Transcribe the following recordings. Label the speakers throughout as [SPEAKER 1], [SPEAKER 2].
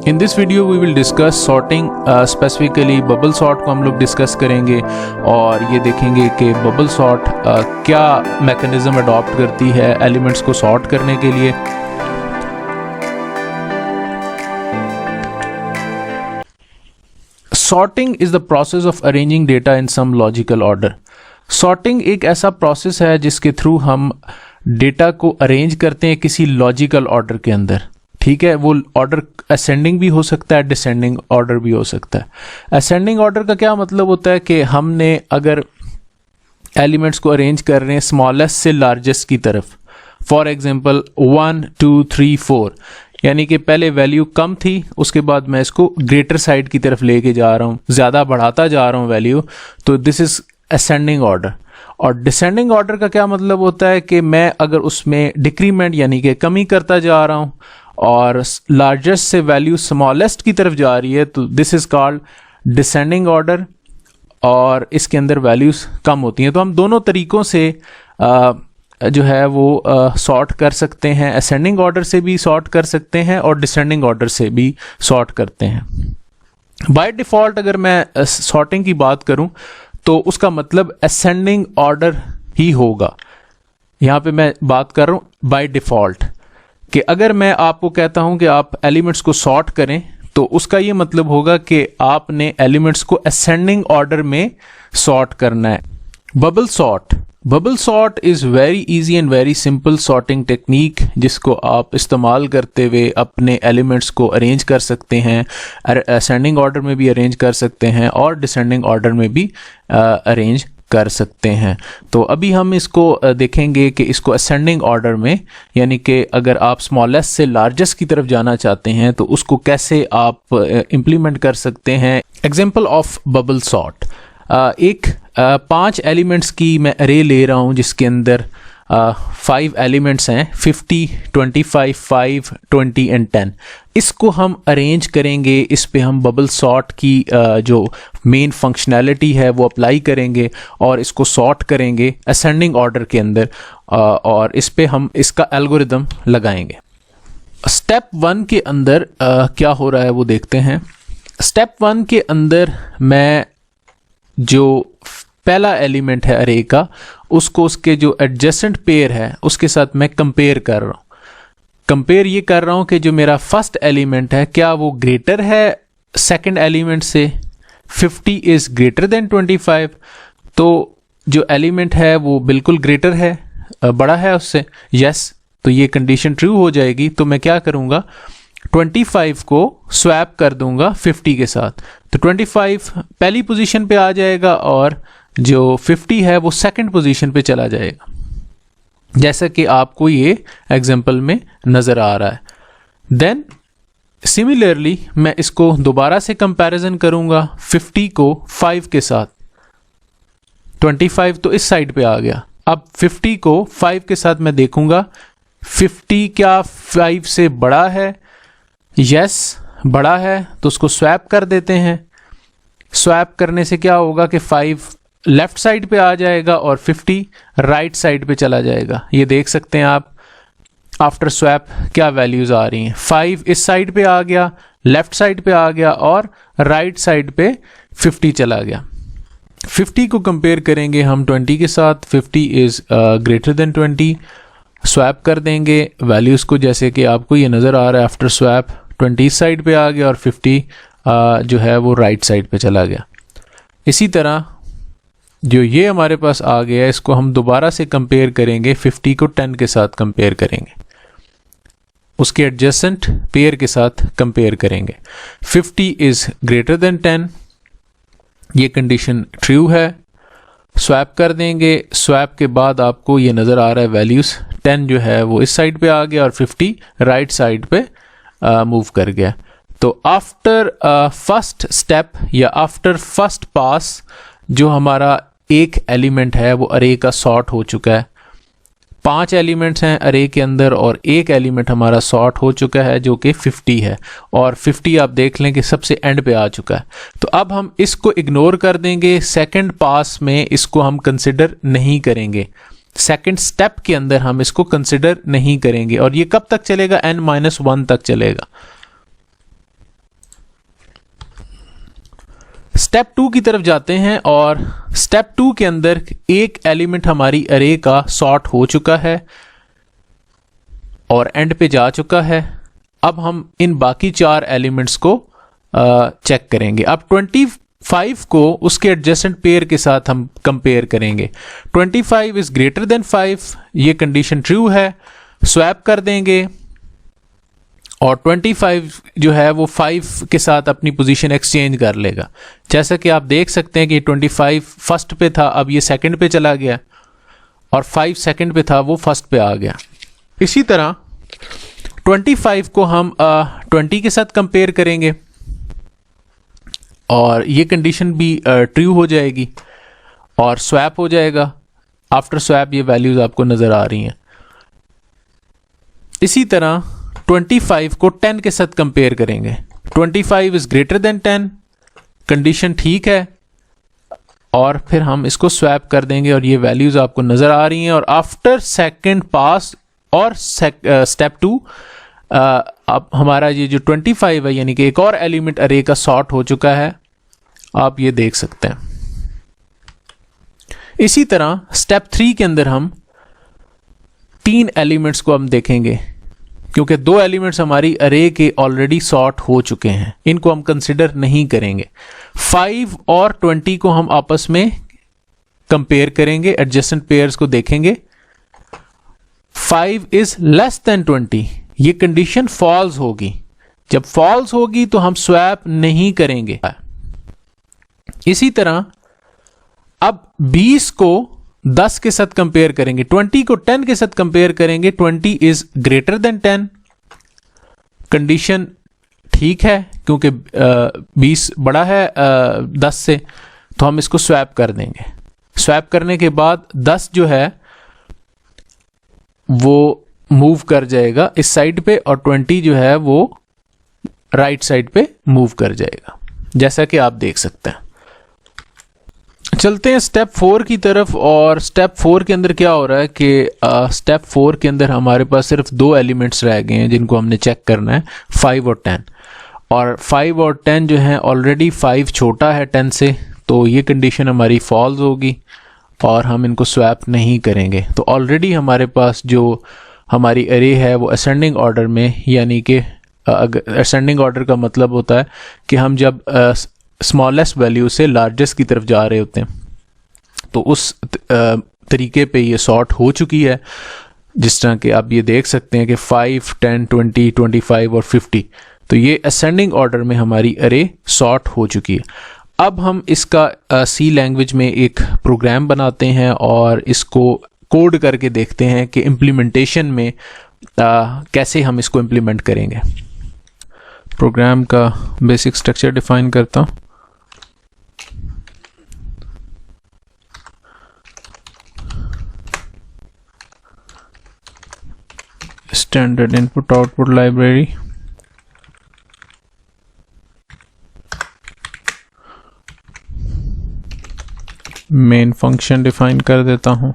[SPEAKER 1] In this video we will discuss sorting, specifically bubble sort को हम लोग discuss करेंगे और ये देखेंगे कि बबल सॉर्ट क्या मैकेनिज्म अडॉप्ट करती है एलिमेंट्स को सॉर्ट करने के लिए। Sorting is the process of arranging data in some logical order. Sorting एक ऐसा प्रोसेस है जिसके थ्रू हम डेटा को अरेंज करते हैं किसी लॉजिकल ऑर्डर के अंदर। ठीक है, वो ऑर्डर असेंडिंग भी हो सकता है, डिसेंडिंग ऑर्डर भी हो सकता है। असेंडिंग ऑर्डर का क्या मतलब होता है कि हमने अगर एलिमेंट्स को अरेंज कर रहे हैं स्मॉलेस्ट से लार्जेस्ट की तरफ, फॉर एग्जांपल 1 2 3 4, यानी कि पहले वैल्यू कम थी, उसके बाद मैं इसको ग्रेटर साइड की तरफ लेके जा रहा हूँ, ज़्यादा बढ़ाता जा रहा हूँ वैल्यू, तो दिस इज़ असेंडिंग ऑर्डर। और डिसेंडिंग ऑर्डर का क्या मतलब होता है कि मैं अगर उसमें डिक्रीमेंट यानी कि कमी करता जा रहा हूँ और लार्जेस्ट से वैल्यू स्मॉलेस्ट की तरफ जा रही है, तो this is called descending order और इसके अंदर वैल्यूज़ कम होती हैं। तो हम दोनों तरीक़ों से जो है वो सॉर्ट कर सकते हैं, असेंडिंग ऑर्डर से भी सॉर्ट कर सकते हैं और डिसेंडिंग ऑर्डर से भी सॉर्ट करते हैं। बाय डिफ़ॉल्ट अगर मैं सॉर्टिंग की बात करूं तो उसका मतलब असेंडिंग ऑर्डर ही होगा। यहाँ पे मैं बात कर रहा हूँ बाय डिफ़ॉल्ट कि अगर मैं आपको कहता हूँ कि आप एलिमेंट्स को सॉर्ट करें तो उसका ये मतलब होगा कि आपने एलिमेंट्स को असेंडिंग ऑर्डर में सॉर्ट करना है। Bubble sort is very easy and very simple sorting technique जिसको आप इस्तेमाल करते हुए अपने एलिमेंट्स को अरेंज कर सकते हैं, असेंडिंग ऑर्डर में भी अरेंज कर सकते हैं और डिसेंडिंग ऑर्डर में भी अरेंज कर सकते हैं। तो अभी हम इसको देखेंगे कि इसको असेंडिंग ऑर्डर में, यानी कि अगर आप स्मॉलेस्ट से लार्जेस्ट की तरफ जाना चाहते हैं तो उसको कैसे आप इम्प्लीमेंट कर सकते हैं। एग्जाम्पल ऑफ बबल सॉर्ट, एक 5 एलिमेंट्स की मैं अरे ले रहा हूँ जिसके अंदर 5 एलिमेंट्स हैं, 50 25 5 20 एंड 10। इसको हम अरेंज करेंगे, इस पे हम बबल सॉर्ट की जो मेन फंक्शनैलिटी है वो अप्लाई करेंगे और इसको सॉर्ट करेंगे असेंडिंग ऑर्डर के अंदर और इस पे हम इसका एल्गोरिदम लगाएंगे। स्टेप 1 के अंदर क्या हो रहा है वो देखते हैं। स्टेप 1 के अंदर मैं जो पहला एलिमेंट है अरे का, उसको उसके जो एडजेसेंट पेयर है उसके साथ मैं कंपेयर कर रहा हूँ। कंपेयर ये कर रहा हूँ कि जो मेरा फर्स्ट एलिमेंट है क्या वो ग्रेटर है सेकंड एलिमेंट से, 50 इज़ ग्रेटर देन 25, तो जो एलिमेंट है वो बिल्कुल ग्रेटर है, बड़ा है उससे, यस, तो ये कंडीशन ट्रू हो जाएगी। तो मैं क्या करूँगा, 25 को स्वैप कर दूंगा 50 के साथ, तो 25 पहली पोजीशन पे आ जाएगा और जो 50 है वो सेकंड पोजीशन पे चला जाएगा, जैसा कि आपको ये एग्जांपल में नज़र आ रहा है। देन सिमिलरली मैं इसको दोबारा से कंपैरिजन करूंगा 50 को 5 के साथ, 25 तो इस साइड पे आ गया, अब 50 को 5 के साथ मैं देखूंगा 50 क्या 5 से बड़ा है, यस बड़ा है, तो उसको स्वैप कर देते हैं। स्वैप करने से क्या होगा कि 5 लेफ्ट साइड पे आ जाएगा और 50 राइट साइड पे चला जाएगा। ये देख सकते हैं आप आफ्टर स्वैप क्या वैल्यूज़ आ रही हैं। 5 इस साइड पे आ गया, लेफ्ट साइड पे आ गया और राइट साइड पे 50 चला गया। 50 को कंपेयर करेंगे हम 20 के साथ, 50 इज़ ग्रेटर देन 20, स्वैप कर देंगे वैल्यूज़ को, जैसे कि आपको ये नज़र आ रहा है आफ्टर स्वैप 20 साइड पे आ गया और 50 जो है वो राइट साइड पे चला गया। इसी तरह जो ये हमारे पास आ गया है इसको हम दोबारा से कंपेयर करेंगे, 50 को 10 के साथ कंपेयर करेंगे, उसके एडजेसेंट पेयर के साथ कंपेयर करेंगे। 50 इज़ ग्रेटर देन 10, ये कंडीशन ट्रू है, स्वैप कर देंगे। स्वैप के बाद आपको ये नज़र आ रहा है वैल्यूज़ 10 जो है वो इस साइड पे आ गया और 50 राइट साइड पे मूव कर गया। तो आफ्टर फर्स्ट स्टेप या आफ्टर फर्स्ट पास जो हमारा एक एलिमेंट है वो अरे का सॉर्ट हो चुका है। 5 एलिमेंट्स हैं अरे के अंदर और एक एलिमेंट हमारा सॉर्ट हो चुका है जो कि 50 है और 50 आप देख लें कि सबसे एंड पे आ चुका है। तो अब हम इसको इग्नोर कर देंगे, सेकंड पास में इसको हम कंसिडर नहीं करेंगे, सेकंड स्टेप के अंदर हम इसको कंसिडर नहीं करेंगे और ये कब तक चलेगा, n-1 तक चलेगा। स्टेप 2 की तरफ जाते हैं और स्टेप 2 के अंदर एक एलिमेंट हमारी अरे का सॉर्ट हो चुका है और एंड पे जा चुका है। अब हम इन बाकी 4 एलिमेंट्स को चेक करेंगे। अब 25 को उसके एडजेसेंट पेयर के साथ हम कंपेयर करेंगे। 25 इज ग्रेटर देन 5, ये कंडीशन ट्रू है, स्वैप कर देंगे और 25 जो है वो 5 के साथ अपनी पोजीशन एक्सचेंज कर लेगा। जैसा कि आप देख सकते हैं कि 25 फर्स्ट पे था, अब ये सेकंड पे चला गया और 5 सेकंड पे था, वो फर्स्ट पे आ गया। इसी तरह 25 को हम 20 के साथ कंपेयर करेंगे और ये कंडीशन भी ट्रू हो जाएगी और स्वैप हो जाएगा। आफ्टर स्वैप ये वैल्यूज आपको नज़र आ रही हैं। इसी तरह 25 को 10 के साथ कंपेयर करेंगे। 25 इज ग्रेटर देन 10, कंडीशन ठीक है और फिर हम इसको स्वैप कर देंगे और ये वैल्यूज आपको नज़र आ रही हैं। और आफ्टर सेकंड पास और स्टेप 2 अब हमारा ये जो 25 है यानी कि एक और एलिमेंट अरे का सॉर्ट हो चुका है, आप ये देख सकते हैं। इसी तरह स्टेप 3 के अंदर हम 3 एलिमेंट्स को हम देखेंगे क्योंकि 2 एलिमेंट्स हमारी अरे के ऑलरेडी सॉर्ट हो चुके हैं, इनको हम कंसिडर नहीं करेंगे। 5 और 20 को हम आपस में कंपेयर करेंगे, एडजेसेंट पेयर्स को देखेंगे। 5 इज लेस देन 20, ये कंडीशन फॉल्स होगी। जब फॉल्स होगी तो हम स्वैप नहीं करेंगे। इसी तरह अब 20 को 10 के साथ कंपेयर करेंगे, 20 को 10 के साथ कंपेयर करेंगे। 20 इज ग्रेटर देन 10, कंडीशन ठीक है क्योंकि 20 बड़ा है 10 से, तो हम इसको स्वैप कर देंगे। स्वैप करने के बाद 10 जो है वो मूव कर जाएगा इस साइड पे और 20 जो है वो राइट साइड पे मूव कर जाएगा, जैसा कि आप देख सकते हैं। चलते हैं स्टेप 4 की तरफ। और स्टेप 4 के अंदर क्या हो रहा है कि स्टेप 4 के अंदर हमारे पास सिर्फ 2 एलिमेंट्स रह गए हैं जिनको हमने चेक करना है, 5 और 10। और 5 और 10 जो है ऑलरेडी 5 छोटा है 10 से, तो ये कंडीशन हमारी फॉल्स होगी और हम इनको स्वैप नहीं करेंगे। तो ऑलरेडी हमारे पास जो हमारी अरे है वो असेंडिंग ऑर्डर में, यानी कि असेंडिंग ऑर्डर का मतलब होता है कि हम जब स्मॉलेस्ट वैल्यू से लार्जेस्ट की तरफ जा रहे होते हैं, तो उस तरीके पे ये सॉर्ट हो चुकी है। जिस तरह कि आप ये देख सकते हैं कि 5, 10, 20, 25 और 50, तो ये असेंडिंग ऑर्डर में हमारी अरे सॉर्ट हो चुकी है। अब हम इसका सी लैंग्वेज में एक प्रोग्राम बनाते हैं और इसको कोड करके देखते हैं कि इम्प्लीमेंटेशन में कैसे हम इसको इम्प्लीमेंट करेंगे। प्रोग्राम का बेसिक स्ट्रक्चर डिफाइन करता हूँ। Standard input output library, main function define कर देता हूँ।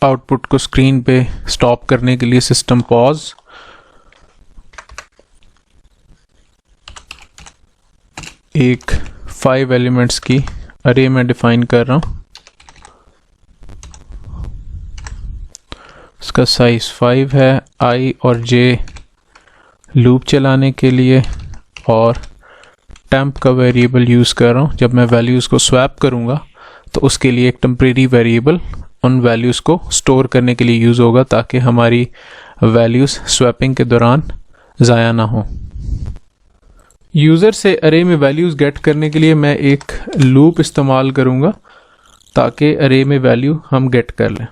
[SPEAKER 1] आउटपुट को स्क्रीन पे स्टॉप करने के लिए सिस्टम पॉज, एक 5 एलिमेंट्स की अरे में डिफाइन कर रहा हूँ। इसका साइज 5 है। i और j लूप चलाने के लिए और टेम्प का वेरिएबल यूज़ कर रहा हूँ। जब मैं वैल्यूज़ को स्वैप करूँगा तो उसके लिए एक टेम्परेरी वेरिएबल उन वैल्यूज़ को स्टोर करने के लिए यूज़ होगा ताकि हमारी वैल्यूज़ स्वैपिंग के दौरान ज़ाया ना हो। यूज़र से अरे में वैल्यूज़ गेट करने के लिए मैं एक लूप इस्तेमाल करूँगा ताकि अरे में वैल्यू हम गेट कर लें।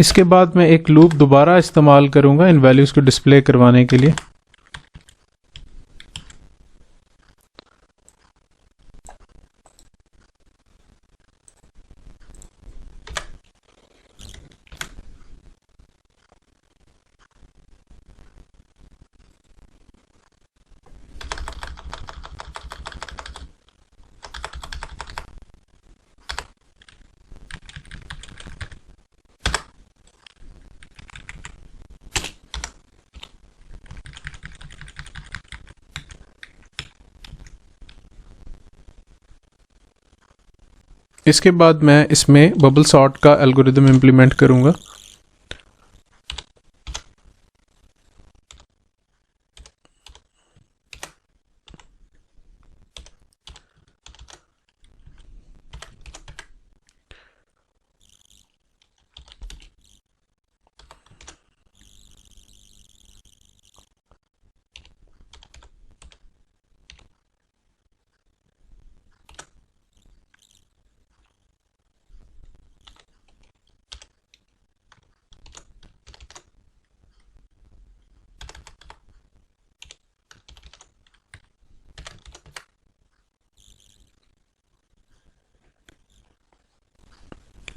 [SPEAKER 1] इसके बाद मैं एक लूप दोबारा इस्तेमाल करूंगा इन वैल्यूज़ को डिस्प्ले करवाने के लिए। इसके बाद मैं इसमें बबल सॉर्ट का एल्गोरिदम इम्प्लीमेंट करूंगा।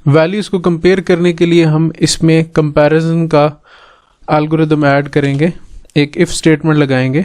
[SPEAKER 1] वैल्यूज़ को कंपेयर करने के लिए हम इसमें कंपैरिजन का एल्गोरिदम ऐड करेंगे, एक इफ स्टेटमेंट लगाएंगे।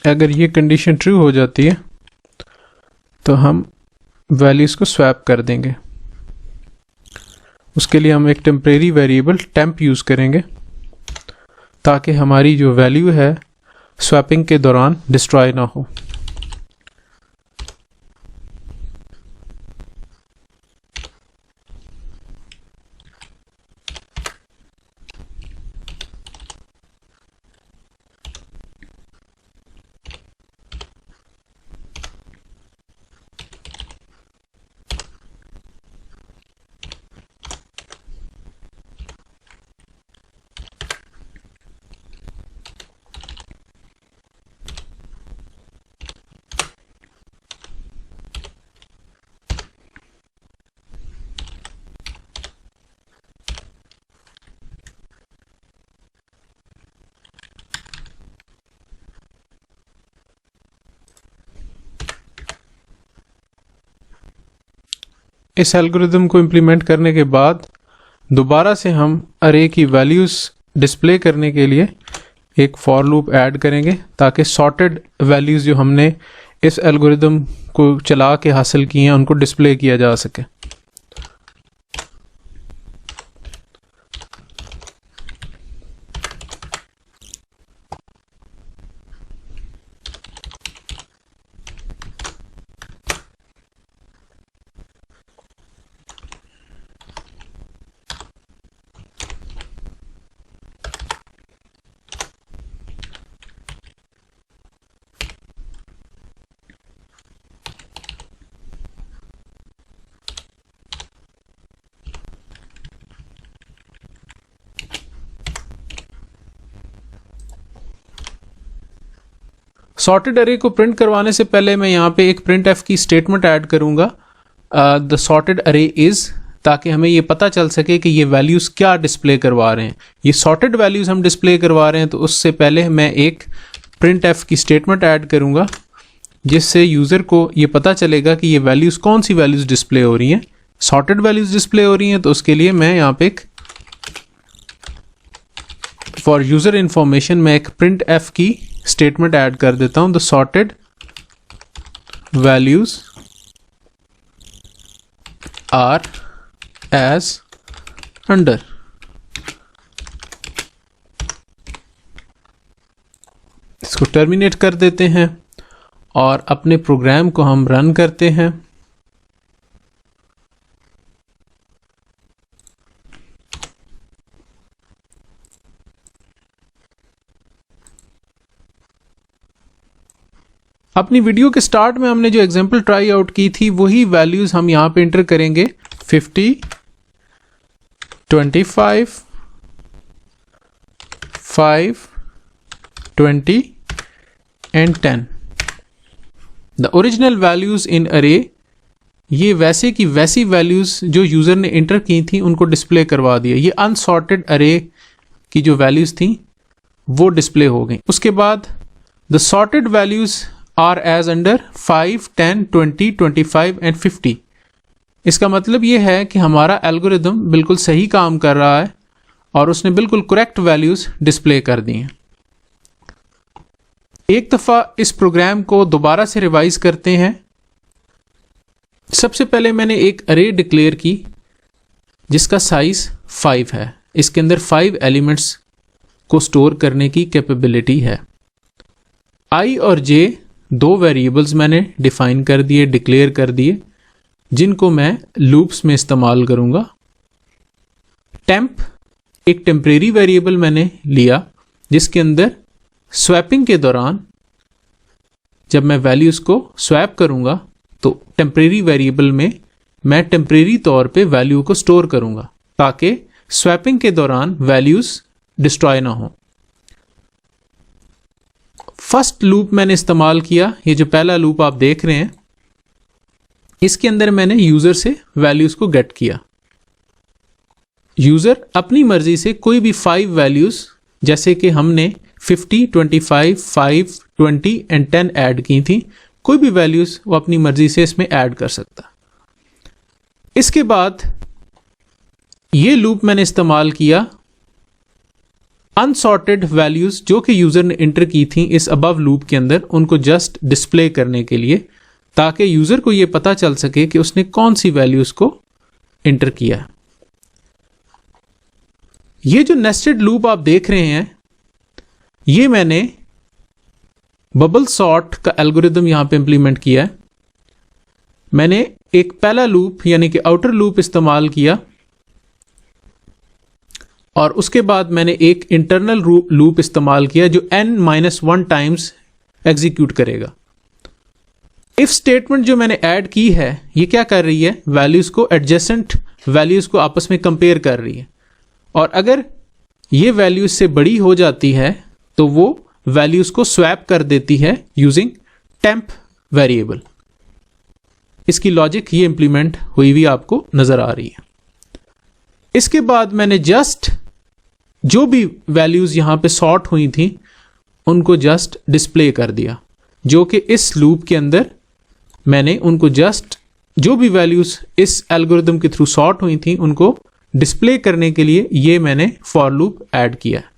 [SPEAKER 1] अगर ये कंडीशन ट्रू हो जाती है तो हम वैल्यूज़ को स्वैप कर देंगे। उसके लिए हम एक टेम्परेरी वेरिएबल टेम्प यूज़ करेंगे ताकि हमारी जो वैल्यू है स्वैपिंग के दौरान डिस्ट्रॉय ना हो। इस एल्गोरिदम को इम्प्लीमेंट करने के बाद दोबारा से हम अरे की वैल्यूज़ डिस्प्ले करने के लिए एक फॉर लूप ऐड करेंगे ताकि सॉर्टेड वैल्यूज़ जो हमने इस एल्गोरिदम को चला के हासिल की हैं उनको डिस्प्ले किया जा सके। सॉर्टेड अरे को प्रिंट करवाने से पहले मैं यहाँ पे एक प्रिंट एफ की स्टेटमेंट ऐड करूँगा, द सॉर्टेड अरे इज़, ताकि हमें ये पता चल सके कि ये वैल्यूज़ क्या डिस्प्ले करवा रहे हैं। ये सॉर्टेड वैल्यूज़ हम डिस्प्ले करवा रहे हैं तो उससे पहले मैं एक प्रिंट एफ की स्टेटमेंट ऐड करूँगा जिससे यूज़र को ये पता चलेगा कि ये वैल्यूज़ कौन सी वैल्यूज़ डिस्प्ले हो रही हैं। सॉर्टेड वैल्यूज़ डिस्प्ले हो रही हैं तो उसके लिए मैं यहाँ पे एक फॉर यूज़र इन्फॉर्मेशन मैं एक प्रिंट एफ की स्टेटमेंट ऐड कर देता हूं, the sorted values are as under. इसको टर्मिनेट कर देते हैं और अपने प्रोग्राम को हम रन करते हैं। अपनी वीडियो के स्टार्ट में हमने जो एग्जांपल ट्राई आउट की थी वही वैल्यूज हम यहाँ पे इंटर करेंगे 50, 25, 5, 20 and 10. The original values in array, ये वैसे की वैसी वैल्यूज जो यूजर ने इंटर की थी उनको डिस्प्ले करवा दिया। ये अनसॉर्टेड अरे की जो वैल्यूज थी वो डिस्प्ले हो गई। उसके बाद the sorted values are as under 5, 10, 20, 25 and 50। इसका मतलब ये है कि हमारा एल्गोरिदम बिल्कुल सही काम कर रहा है और उसने बिल्कुल करेक्ट वैल्यूज डिस्प्ले कर दी हैं। एक दफ़ा इस प्रोग्राम को दोबारा से रिवाइज करते हैं। सबसे पहले मैंने एक अरे डिक्लेयर की जिसका साइज 5 है। इसके अंदर 5 एलिमेंट्स को स्टोर करने की कैपेबिलिटी है। आई और जे दो वेरिएबल्स मैंने डिफाइन कर दिए, डिक्लेयर कर दिए, जिनको मैं लूप्स में इस्तेमाल करूंगा। टेम्प एक टेम्परेरी वेरिएबल मैंने लिया जिसके अंदर स्वैपिंग के दौरान जब मैं वैल्यूज को स्वैप करूंगा तो टेम्परेरी वेरिएबल में मैं टेम्परेरी तौर पे वैल्यू को स्टोर करूंगा ताकि स्वैपिंग के दौरान वैल्यूज डिस्ट्रॉय ना हो। फर्स्ट लूप मैंने इस्तेमाल किया, ये जो पहला लूप आप देख रहे हैं, इसके अंदर मैंने यूजर से वैल्यूज को गेट किया। यूजर अपनी मर्जी से कोई भी 5 वैल्यूज, जैसे कि हमने 50, 25, 5, 20 एंड 10 ऐड की थी, कोई भी वैल्यूज वो अपनी मर्जी से इसमें ऐड कर सकता। इसके बाद ये लूप मैंने इस्तेमाल किया अनसॉर्टेड वैल्यूज जो कि यूजर ने इंटर की थी इस अबव लूप के अंदर, उनको जस्ट डिस्प्ले करने के लिए, ताकि यूजर को ये पता चल सके कि उसने कौन सी वैल्यूज को इंटर किया। ये जो नेस्टेड लूप आप देख रहे हैं, ये मैंने बबल सॉर्ट का एल्गोरिदम यहां पे इंप्लीमेंट किया है। मैंने एक पहला लूप यानी कि आउटर लूप इस्तेमाल किया और उसके बाद मैंने एक इंटरनल लूप इस्तेमाल किया जो n-1 टाइम्स एग्जीक्यूट करेगा। इफ स्टेटमेंट जो मैंने ऐड की है ये क्या कर रही है, वैल्यूज को, एडजेसेंट वैल्यूज को आपस में कंपेयर कर रही है, और अगर ये वैल्यूज से बड़ी हो जाती है तो वो वैल्यूज को स्वैप कर देती है यूजिंग टेम्प वेरिएबल। इसकी लॉजिक ये इंप्लीमेंट हुई हुई आपको नजर आ रही है। इसके बाद मैंने जस्ट जो भी वैल्यूज यहां पे सॉर्ट हुई थी उनको जस्ट डिस्प्ले कर दिया, जो कि इस लूप के अंदर मैंने उनको जस्ट जो भी वैल्यूज इस एल्गोरिदम के थ्रू सॉर्ट हुई थी उनको डिस्प्ले करने के लिए ये मैंने फॉर लूप ऐड किया है।